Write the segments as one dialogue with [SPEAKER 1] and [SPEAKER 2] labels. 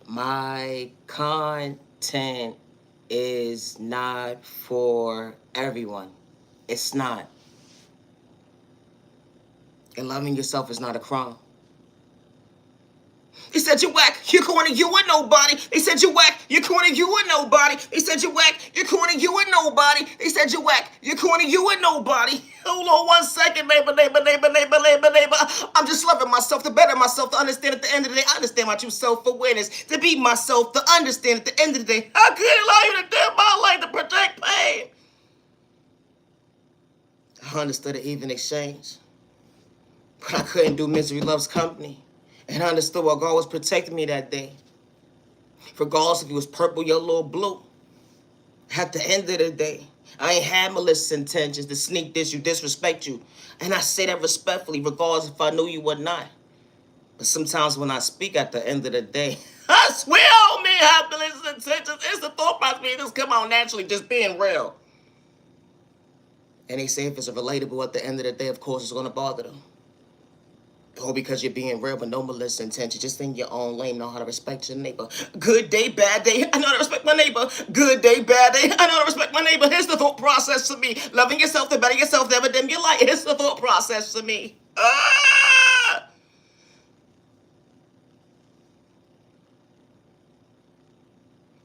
[SPEAKER 1] My content is not for everyone. It's not. And loving yourself is not a crime. They said you whack, you're corny, you ain't nobody. They said you whack, you're corny, you ain't nobody. They said you whack, you're corny, you ain't nobody. They said you whack, you're corny, you ain't nobody. Hold on 1 second, neighbor. I'm just loving myself, to better myself, to understand at the end of the day. I understand my true self-awareness, to be myself, to understand at the end of the day. I couldn't allow you to live my life to protect pain. I understood an even exchange, but I couldn't do misery loves company. And I understood why God was protecting me that day. Regardless if it was purple, yellow, or blue. At the end of the day, I ain't had malicious intentions to sneak this, you disrespect you. And I say that respectfully, regardless if I knew you or not. But sometimes when I speak at the end of the day, I swear on me, I have malicious intentions. It's the thought process me just come out naturally, just being real. And they say if it's relatable at the end of the day, of course it's gonna bother them. Or because you're being real but no malicious intention. Just in your own lane, know how to respect your neighbor. Good day, bad day, I know how to respect my neighbor. Good day, bad day, I know how to respect my neighbor. Here's the thought process to me. Loving yourself to better yourself, never dim your light. Here's the thought process to me.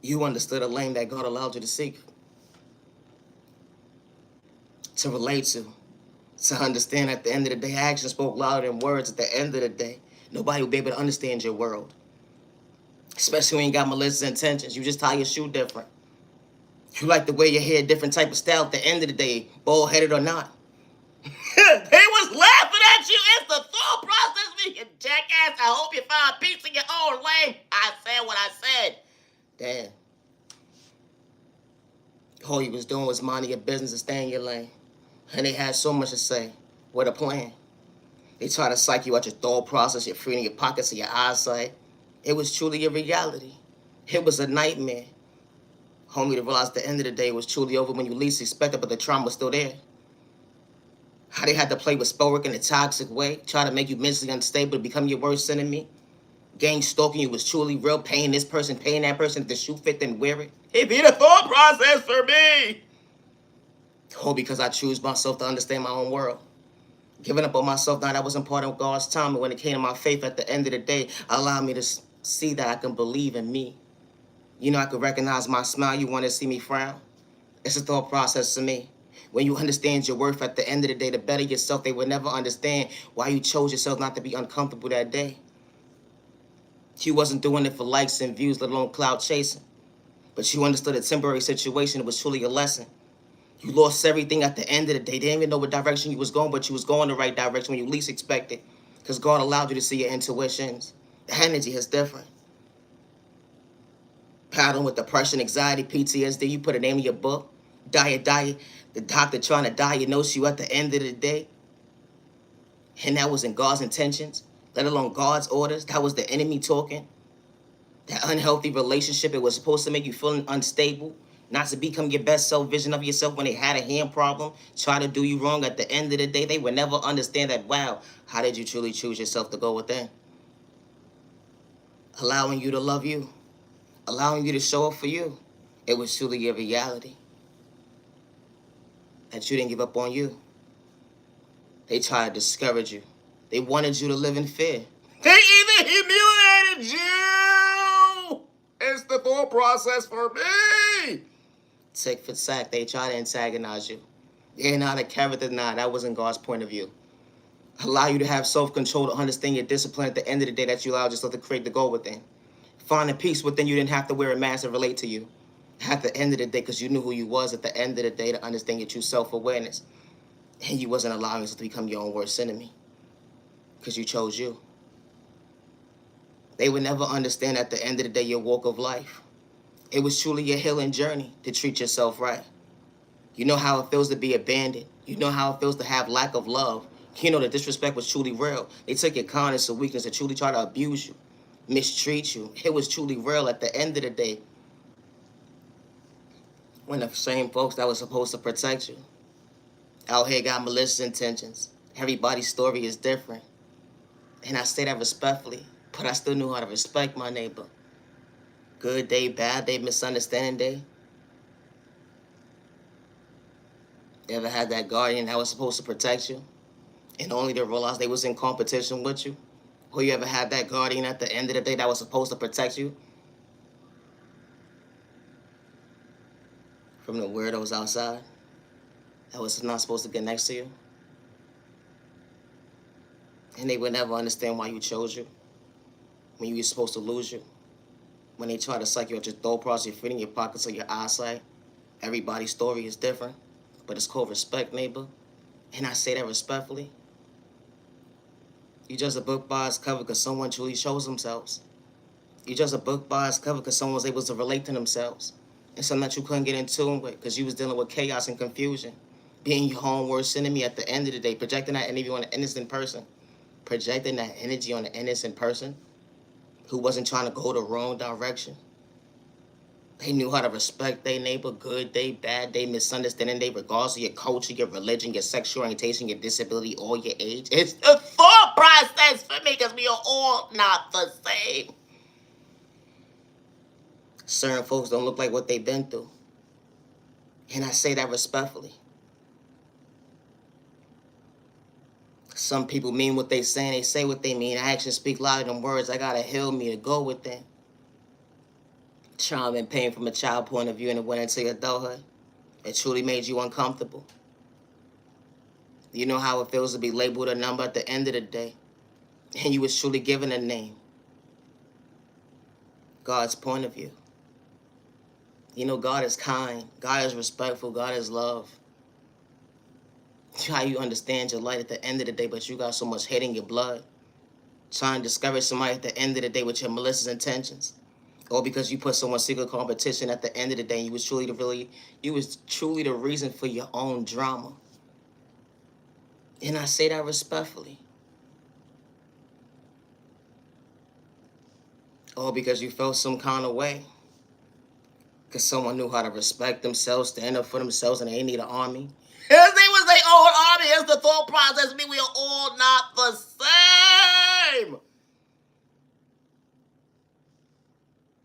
[SPEAKER 1] You understood a lane that God allowed you to seek, to relate to understand at the end of the day. Actions spoke louder than words at the end of the day. Nobody will be able to understand your world. Especially when you got malicious intentions. You just tie your shoe different. You like to wear your hair different type of style at the end of the day, bald-headed or not. They was laughing at you. It's the thought process, me, you jackass. I hope you find peace in your own lane. I said what I said. Damn. All you was doing was minding your business and staying in your lane. And they had so much to say. What a plan. They try to psych you out your thought process, your freedom, your pockets, and your eyesight. It was truly a reality. It was a nightmare. Homie, to realize the end of the day was truly over when you least expected, but the trauma was still there. How they had to play with spellwork in a toxic way, try to make you mentally unstable to become your worst enemy. Gang stalking you was truly real, paying this person, paying that person. If the shoe fit, then wear it. It be the thought process for me. Oh, because I choose myself to understand my own world. Giving up on myself, now that wasn't part of God's time. And when it came to my faith at the end of the day, allowed me to see that I can believe in me. You know, I could recognize my smile. You want to see me frown? It's a thought process to me. When you understand your worth at the end of the day, to better yourself, they would never understand why you chose yourself not to be uncomfortable that day. You wasn't doing it for likes and views, let alone cloud chasing. But you understood a temporary situation. It was truly a lesson. You lost everything at the end of the day. They didn't even know what direction you was going, but you was going the right direction when you least expected. Because God allowed you to see your intuitions. The energy is different. Battling with depression, anxiety, PTSD. You put a name in your book. Diet. The doctor trying to diagnose you at the end of the day. And that wasn't God's intentions, let alone God's orders. That was the enemy talking. That unhealthy relationship, it was supposed to make you feel unstable, not to become your best self vision of yourself. When they had a hand problem, try to do you wrong at the end of the day, they would never understand that, wow, how did you truly choose yourself to go within? Allowing you to love you, allowing you to show up for you. It was truly your reality. That you didn't give up on you. They tried to discourage you. They wanted you to live in fear. They even humiliated you. It's the thought process for me. Tick for tack, they try to antagonize you. They're not a character, nah, that wasn't God's point of view. Allow you to have self-control, to understand your discipline at the end of the day, that you allowed yourself to create the goal within. Find a peace within you, didn't have to wear a mask to relate to you. At the end of the day, because you knew who you was at the end of the day, to understand your true self-awareness. And you wasn't allowing yourself to become your own worst enemy. Because you chose you. They would never understand at the end of the day your walk of life. It was truly your healing journey to treat yourself right. You know how it feels to be abandoned. You know how it feels to have lack of love. You know that disrespect was truly real. They took your kindness or weakness to truly try to abuse you, mistreat you. It was truly real at the end of the day. When the same folks that was supposed to protect you out here got malicious intentions. Everybody's story is different. And I say that respectfully, but I still knew how to respect my neighbor. Good day, bad day, misunderstanding day. You ever had that guardian that was supposed to protect you and only to realize they was in competition with you? Or you ever had that guardian at the end of the day that was supposed to protect you from the weirdos outside that was not supposed to get next to you? And they would never understand why you chose you when you were supposed to lose you. When they try to psych you out your thought process, your feet your pockets, or your eyesight. Everybody's story is different, but it's called respect, neighbor. And I say that respectfully. You just a book by its cover because someone truly shows themselves. You just a book by its cover because someone was able to relate to themselves. And something that you couldn't get in tune with because you was dealing with chaos and confusion. Being your own worst enemy at the end of the day, projecting that energy on an innocent person. Projecting that energy on an innocent person who wasn't trying to go the wrong direction. They knew how to respect their neighbor, good day, bad day, misunderstanding day, regardless of your culture, your religion, your sexual orientation, your disability, or your age. It's a thought process for me because we are all not the same. Certain folks don't look like what they've been through. And I say that respectfully. Some people mean what they say what they mean. Actions speak louder than words. I gotta heal me to go within. Trauma and pain from a child point of view and it went into your adulthood. It truly made you uncomfortable. You know how it feels to be labeled a number at the end of the day. And you was truly given a name. God's point of view. You know, God is kind. God is respectful. God is love. How you understand your light at the end of the day, but you got so much hate in your blood. Trying to discourage somebody at the end of the day with your malicious intentions. Or because you put someone's secret competition at the end of the day, you was truly the reason for your own drama. And I say that respectfully. Or because you felt some kind of way. Because someone knew how to respect themselves, stand up for themselves, and they need an army. Yes, they was their own army. It's the thought process. We are all not the same.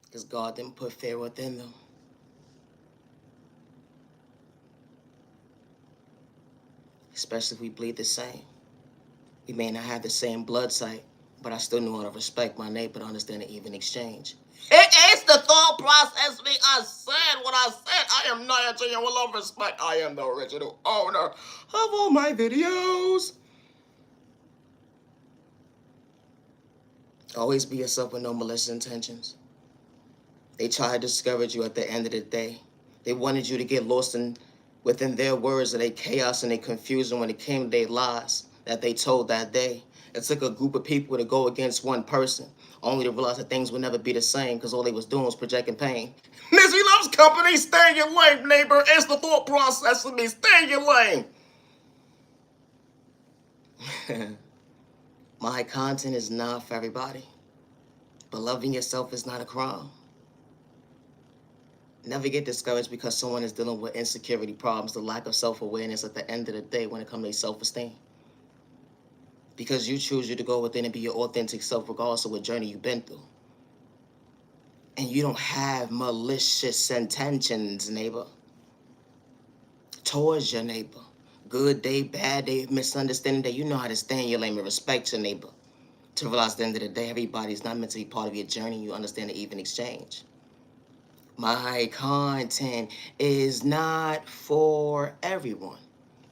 [SPEAKER 1] Because God didn't put fear within them. Especially if we bleed the same. We may not have the same blood type, but I still know how to respect my neighbor to understand the even exchange. It's the thought process. I said what I said. I am not answering you with love respect. I am the original owner of all my videos. Always be yourself with no malicious intentions. They try to discourage you at the end of the day. They wanted you to get lost within their words of their chaos and their confusion when it came to their lies that they told that day. It took a group of people to go against one person, only to realize that things would never be the same because all they was doing was projecting pain. Misery loves company. Stay in your lane, neighbor. It's the thought process of me. Stay in your lane. My content is not for everybody, but loving yourself is not a crime. Never get discouraged because someone is dealing with insecurity problems, the lack of self-awareness at the end of the day when it comes to self-esteem. Because you choose to go within and be your authentic self regardless of what journey you've been through. And you don't have malicious intentions, neighbor, towards your neighbor. Good day, bad day, misunderstanding day. You know how to stay in your lane and respect your neighbor. To realize at the end of the day, everybody's not meant to be part of your journey. You understand the even exchange. My content is not for everyone.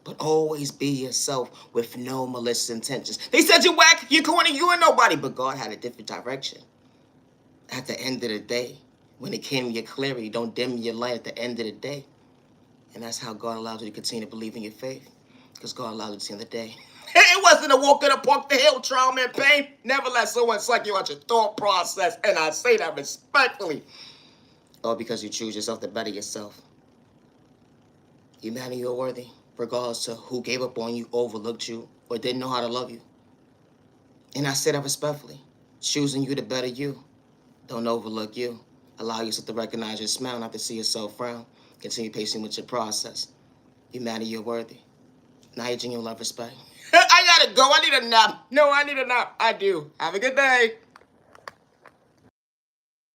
[SPEAKER 1] But always be yourself with no malicious intentions. They said you whack, you corny, you and nobody. But God had a different direction. At the end of the day, when it came to your clarity, don't dim your light at the end of the day. And that's how God allows you to continue to believe in your faith. Because God allows you to see in the day. It wasn't a walk in the park, the hill, trauma and pain. Never let someone suck you out your thought process. And I say that respectfully. Or because you choose yourself to better yourself. You matter, you're worthy. Regardless to who gave up on you, overlooked you, or didn't know how to love you. And I say that respectfully. Choosing you to better you. Don't overlook you. Allow yourself to recognize your smile, not to see yourself frown. Continue patient with your process. You matter, you're worthy. Now you genuine love, respect. I gotta go. I need a nap. No, I need a nap. I do. Have a good day.